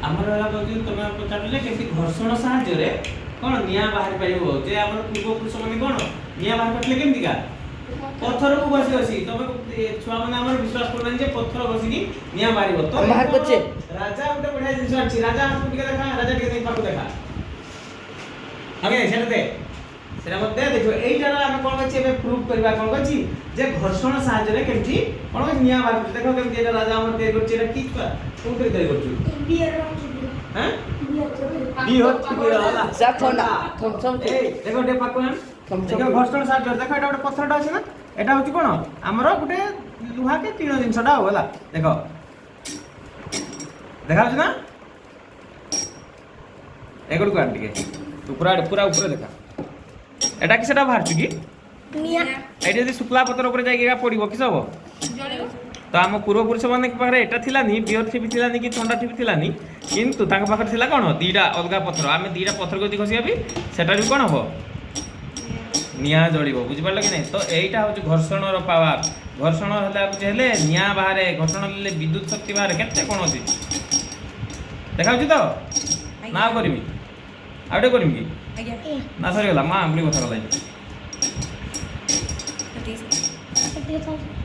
ଆମର ହେଲା କହୁଛି ତମେ ପଚାରିଲେ କେମିତି ଘର୍ଷଣ ସାହାଯ୍ୟରେ କଣ ନିଆଁ ବାହାରି ପାରିବ ଯେ ଆମର ପୂର୍ବପୁରୁଷ ମାନେ କଣ ନିଆଁ ବାହାର କରିଥିଲେ କେମିତିକା ପଥରକୁ ଘଷି ଘଷି ତମେ ଛୁଆ ମାନେ ଆମର ବିଶ୍ୱାସ କରୁନାହାନ୍ତି ଯେ ପଥର ଘଷିକି ନିଆଁ ବାହାରିବ ତ ବାହାର କରୁଛେ ରାଜା ଗୋଟେ ବଢିଆ ଜିନିଷ ଅଛି ରାଜା ହାତକୁ ଟିକେ ଦେଖା ରାଜା ଟିକେ ଦେଇ ପାଖକୁ ଦେଖା ଓକେ ସେଟା ଦେ ସେଟା ମତେ ଦେଖିବ এইটাର ଆମେ কোন করছি এবে প্রুফ করিবা কোন করছি যে ঘর্ষণ সাহায্যে কেমতি কোন করছি নিয়া বাহার করছি দেখো কেমতি এটা রাজা আমার তৈরি করছে এটা কি কোন করে তৈরি করছো হ্যাঁ বিহত কি হলা যা ঠান্ডা থমথম এই দেখো এটা পাকন দেখো ঘর্ষণ সাহায্যে দেখো এটা একটা পথরটা আছে না এটা হচ্ছে কোন ଆମର ଗୋଟେ লুহা কে তিন জিনিসটা হলা দেখো দেখা যাচ্ছে না এগুলো কাট দিকে তো পুরা পুরা উপরে দেখা এটা কি সেটা বাহারছি কি নিয়া এইটা যদি শুক্লা পত্র উপরে যাই গিয়া পড়িব কি হব জড়িব তো ଆମ ପୂର୍ବପୁରୁଷ ମାନଙ୍କ ପାଖରେ ଏଟା ଥିଲାନି ବିୟର ଠିପି ଥିଲାନି କି ଥଣ୍ଡା ଠିପି ଥିଲାନି କିନ୍ତୁ ତାଙ୍କ ପାଖରେ ଥିଲା କ'ଣ ଦିଟା ଅଲଗା ପଥର ଆମେ ଦିଟା ପଥରକୁ ଯଦି ଘଷିବା ବି ସେଟା ବି କ'ଣ ହବ ନିଆଁ ଜଳିବ ବୁଝିପାରିଲ କି ନାହିଁ ତ ଏଇଟା ହେଉଛି ଘର୍ଷଣର ପାୱାର ଘର୍ଷଣ ହେଲେ ନିଆଁ ବାହାରେ ଘର୍ଷଣ ହେଲେ ବିଦ୍ୟୁତ ଶକ୍ତି ବାହାରେ କେତେ କ'ଣ ଅଛି ଦେଖାଉଛି ତ ନା ଆଉ କରିବି ଆଉ ଗୋଟେ କରିବି କି ଆଜ୍ଞା ନା ସରିଗଲା ମା ଆଙ୍ଗୁଳି କଥା ଗଲାନି ଏତିକି ଟିକେ